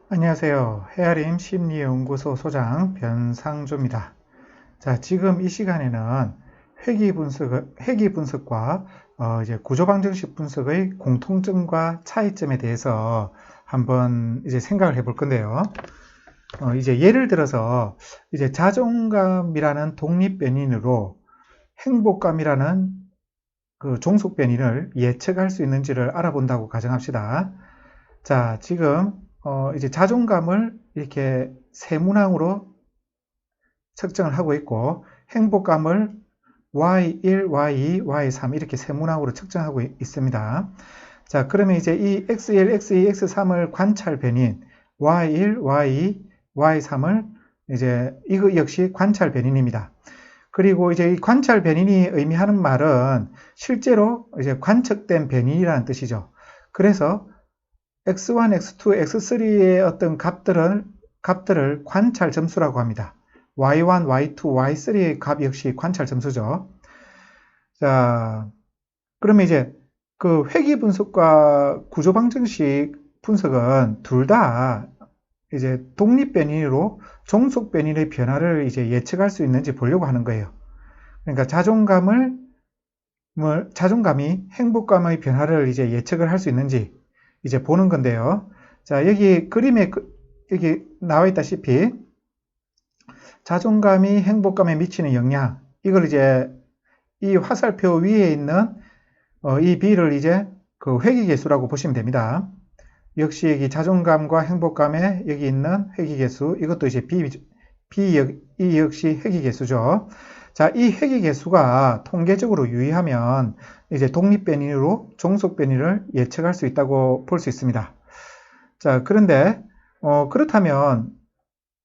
안녕하세요. 헤아림 심리연구소 소장 변상조입니다. 자, 지금 이 시간에는 회귀 분석과 이제 구조방정식 분석의 공통점과 차이점에 대해서 한번 이제 생각을 해볼 건데요. 이제 예를 들어서 이제 자존감이라는 독립 변인으로 행복감이라는 그 종속 변인을 예측할 수 있는지를 알아본다고 가정합시다. 자, 지금 이제 자존감을 이렇게 세 문항으로 측정을 하고 있고, 행복감을 Y1, Y2, Y3 이렇게 세 문항으로 측정하고 있습니다. 자, 그러면 이제 이 X1, X2, X3을 관찰 변인 Y1, Y2, Y3을 이제 이거 역시 관찰 변인입니다. 그리고 이제 이 관찰 변인이 의미하는 말은 실제로 이제 관측된 변인이라는 뜻이죠. 그래서 X1, X2, X3의 어떤 값들을 관찰 점수라고 합니다. Y1, Y2, Y3의 값 역시 관찰 점수죠. 자, 그러면 이제 그 회귀 분석과 구조방정식 분석은 둘 다 이제 독립 변인으로 종속 변인의 변화를 이제 예측할 수 있는지 보려고 하는 거예요. 그러니까 자존감이 행복감의 변화를 이제 예측을 할 수 있는지 이제 보는 건데요. 자, 여기 그림에 여기 나와 있다시피 자존감이 행복감에 미치는 영향, 이걸 이제 이 화살표 위에 있는 이 B를 이제 그 회귀계수라고 보시면 됩니다. 역시 여기 자존감과 행복감에 여기 있는 회귀계수, 이것도 이제 이 역시 회귀계수죠. 자, 이 회귀계수가 통계적으로 유의하면 이제 독립변인으로 종속변인을 예측할 수 있다고 볼 수 있습니다. 자, 그런데 그렇다면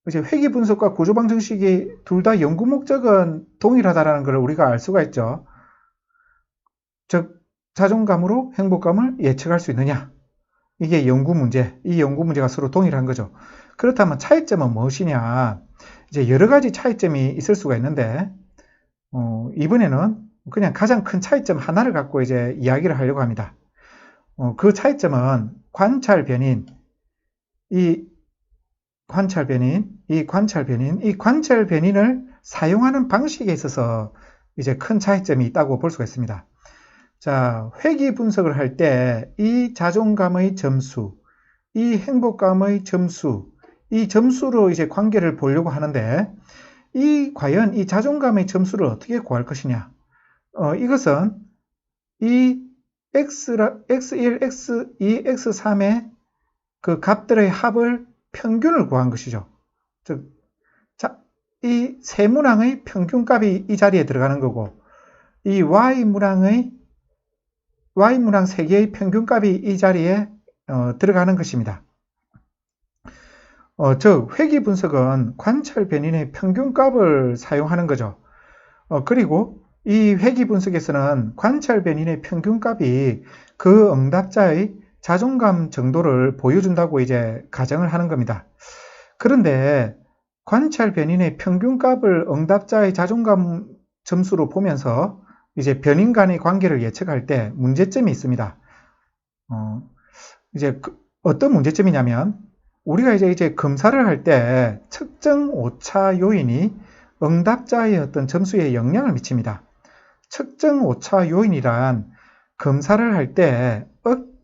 이제 회귀 분석과 구조방정식이 둘 다 연구 목적은 동일하다는 걸 우리가 알 수가 있죠. 즉, 자존감으로 행복감을 예측할 수 있느냐? 이게 연구 문제, 이 연구 문제가 서로 동일한 거죠. 그렇다면 차이점은 무엇이냐? 이제 여러 가지 차이점이 있을 수가 있는데, 이번에는 그냥 가장 큰 차이점 하나를 갖고 이제 이야기를 하려고 합니다. 그 차이점은 관찰 변인, 이 관찰 변인을 사용하는 방식에 있어서 이제 큰 차이점이 있다고 볼 수가 있습니다. 자, 회귀 분석을 할 때 이 자존감의 점수, 이 행복감의 점수, 이 점수로 이제 관계를 보려고 하는데, 과연 이 자존감의 점수를 어떻게 구할 것이냐? 이것은 이 X1, X2, X3의 그 값들의 합을 평균을 구한 것이죠. 즉, 이 세 문항의 평균값이 이 자리에 들어가는 거고, 이 Y문항 3개의 평균값이 이 자리에 들어가는 것입니다. 즉, 회귀 분석은 관찰 변인의 평균값을 사용하는 거죠. 그리고 이 회귀 분석에서는 관찰 변인의 평균값이 그 응답자의 자존감 정도를 보여준다고 이제 가정을 하는 겁니다. 그런데 관찰 변인의 평균값을 응답자의 자존감 점수로 보면서 이제 변인 간의 관계를 예측할 때 문제점이 있습니다. 이제 어떤 문제점이냐면, 우리가 이제 검사를 할 때 측정 오차 요인이 응답자의 어떤 점수에 영향을 미칩니다. 측정 오차 요인이란 검사를 할 때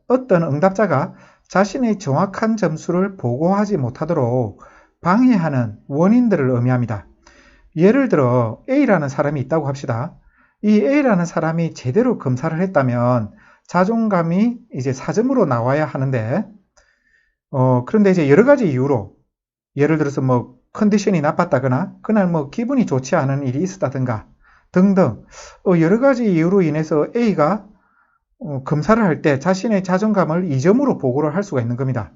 어떤 응답자가 자신의 정확한 점수를 보고하지 못하도록 방해하는 원인들을 의미합니다. 예를 들어 A라는 사람이 있다고 합시다. 이 A라는 사람이 제대로 검사를 했다면 자존감이 이제 4점으로 나와야 하는데, 그런데 이제 여러 가지 이유로, 예를 들어서 뭐 컨디션이 나빴다거나 그날 뭐 기분이 좋지 않은 일이 있었다든가 등등 여러 가지 이유로 인해서 A가 검사를 할 때 자신의 자존감을 2점으로 보고를 할 수가 있는 겁니다.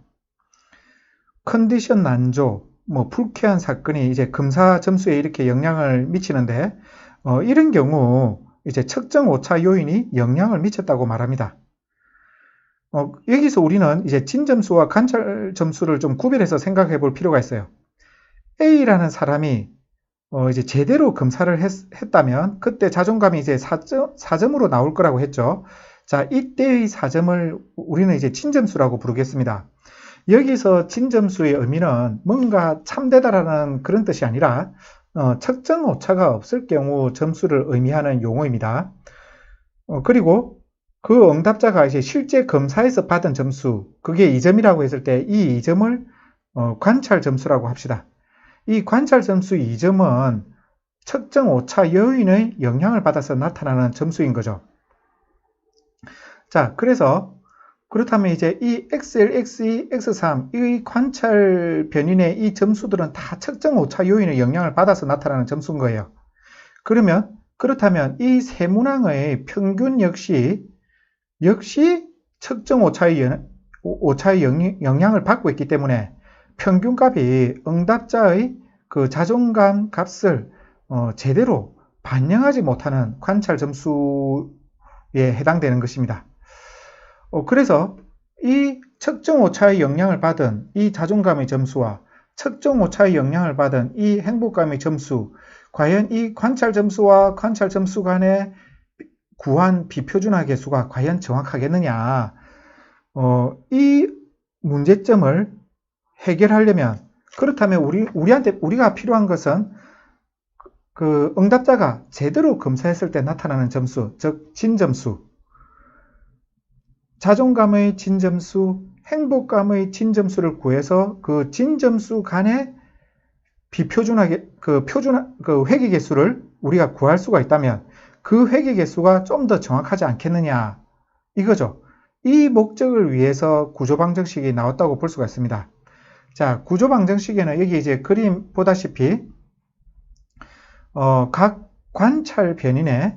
컨디션 난조, 뭐 불쾌한 사건이 이제 검사 점수에 이렇게 영향을 미치는데, 이런 경우 이제 측정 오차 요인이 영향을 미쳤다고 말합니다. 여기서 우리는 이제 진점수와 관찰 점수를 좀 구별해서 생각해 볼 필요가 있어요. A라는 사람이 이제 제대로 검사를 했다면 그때 자존감이 이제 4점으로 나올 거라고 했죠. 자, 이때의 4점을 우리는 이제 진점수라고 부르겠습니다. 여기서 진점수의 의미는 뭔가 참되다라는 그런 뜻이 아니라 측정 오차가 없을 경우 점수를 의미하는 용어입니다. 그리고 그 응답자가 이제 실제 검사에서 받은 점수, 그게 2점이라고 했을 때 이 2점을 관찰 점수라고 합시다. 이 관찰 점수 2점은 측정 오차 요인의 영향을 받아서 나타나는 점수인 거죠. 자, 그렇다면 이제 이 X1, X2, X3, 이 관찰 변인의 이 점수들은 다 측정 오차 요인의 영향을 받아서 나타나는 점수인 거예요. 그렇다면 이 세 문항의 평균 역시 측정 오차의 영향을 받고 있기 때문에 평균값이 응답자의 그 자존감 값을 제대로 반영하지 못하는 관찰 점수에 해당되는 것입니다. 그래서 이 측정 오차의 영향을 받은 이 자존감의 점수와 측정 오차의 영향을 받은 이 행복감의 점수, 과연 이 관찰 점수와 관찰 점수 간의 구한 비표준화 계수가 과연 정확하겠느냐? 이 문제점을 해결하려면, 그렇다면 우리가 필요한 것은 그 응답자가 제대로 검사했을 때 나타나는 점수, 즉 진점수, 자존감의 진점수, 행복감의 진점수를 구해서 그 진점수 간의 그 회귀계수를 우리가 구할 수가 있다면 그 회귀계수가 좀 더 정확하지 않겠느냐, 이거죠. 이 목적을 위해서 구조방정식이 나왔다고 볼 수가 있습니다. 자, 구조방정식에는 여기 이제 그림 보다시피 각 관찰 변인의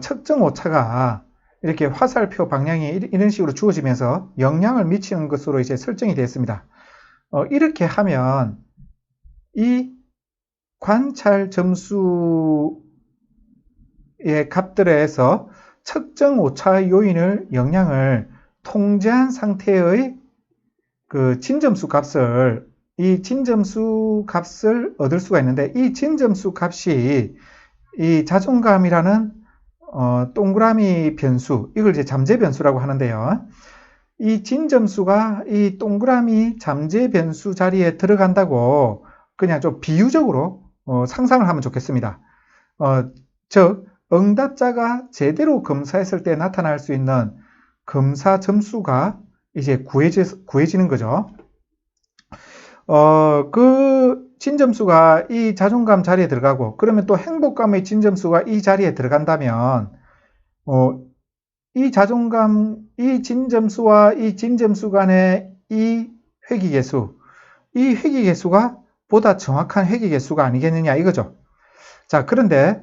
측정 오차가 이렇게 화살표 방향이 이런 식으로 주어지면서 영향을 미치는 것으로 이제 설정이 되어 있습니다. 이렇게 하면 이 관찰 점수의 값들에서 측정 오차 요인을 영향을 통제한 상태의 그 진점수 값을, 이 진점수 값을 얻을 수가 있는데, 이 진점수 값이 이 자존감이라는 동그라미 변수, 이걸 이제 잠재 변수라고 하는데요. 이 진점수가 이 동그라미 잠재 변수 자리에 들어간다고 그냥 좀 비유적으로 상상을 하면 좋겠습니다. 즉, 응답자가 제대로 검사했을 때 나타날 수 있는 검사 점수가 이제 구해지는 거죠. 그 진점수가 이 자존감 자리에 들어가고, 그러면 또 행복감의 진점수가 이 자리에 들어간다면, 이 자존감, 이 진점수와 이 진점수 간의 이 회귀계수가 보다 정확한 회귀계수가 아니겠느냐, 이거죠. 자, 그런데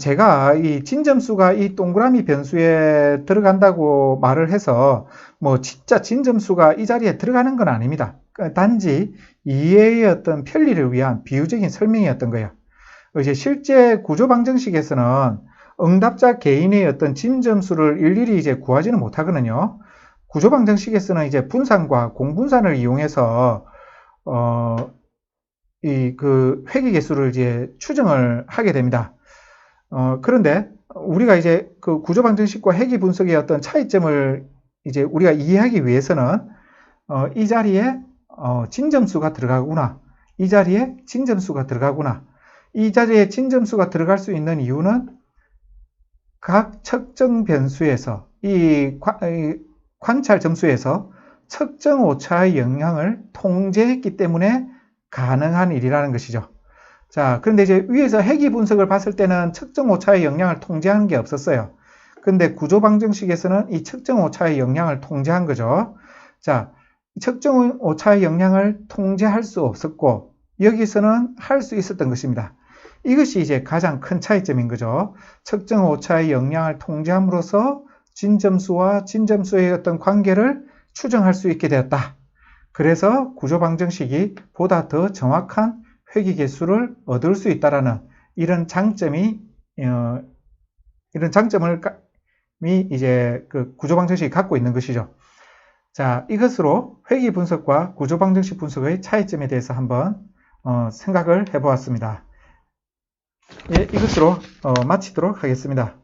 제가 이 진점수가 이 동그라미 변수에 들어간다고 말을 해서 진짜 진점수가 이 자리에 들어가는 건 아닙니다. 단지 이해의 어떤 편리를 위한 비유적인 설명이었던 거예요. 이제 실제 구조방정식에서는 응답자 개인의 어떤 진점수를 일일이 이제 구하지는 못하거든요. 구조방정식에서는 이제 분산과 공분산을 이용해서 그 회귀계수를 이제 추정을 하게 됩니다. 그런데 우리가 이제 그 구조방정식과 회귀분석의 어떤 차이점을 이제 우리가 이해하기 위해서는 이 자리에 진점수가 들어가구나, 이 자리에 진점수가 들어가구나, 이 자리에 진점수가 들어갈 수 있는 이유는 각 측정 변수에서 이 관찰 점수에서 측정 오차의 영향을 통제했기 때문에 가능한 일이라는 것이죠. 자, 그런데 이제 위에서 회귀 분석을 봤을 때는 측정 오차의 영향을 통제하는 게 없었어요. 근데 구조방정식에서는 이 측정 오차의 영향을 통제한 거죠. 자, 측정 오차의 영향을 통제할 수 없었고, 여기서는 할 수 있었던 것입니다. 이것이 이제 가장 큰 차이점인 거죠. 측정 오차의 영향을 통제함으로써 진점수와 진점수의 어떤 관계를 추정할 수 있게 되었다. 그래서 구조방정식이 보다 더 정확한 회귀계수를 얻을 수 있다라는 이런 장점을 이제 그 구조방정식이 갖고 있는 것이죠. 자, 이것으로 회귀분석과 구조방정식 분석의 차이점에 대해서 한번 생각을 해보았습니다. 예, 이것으로 마치도록 하겠습니다.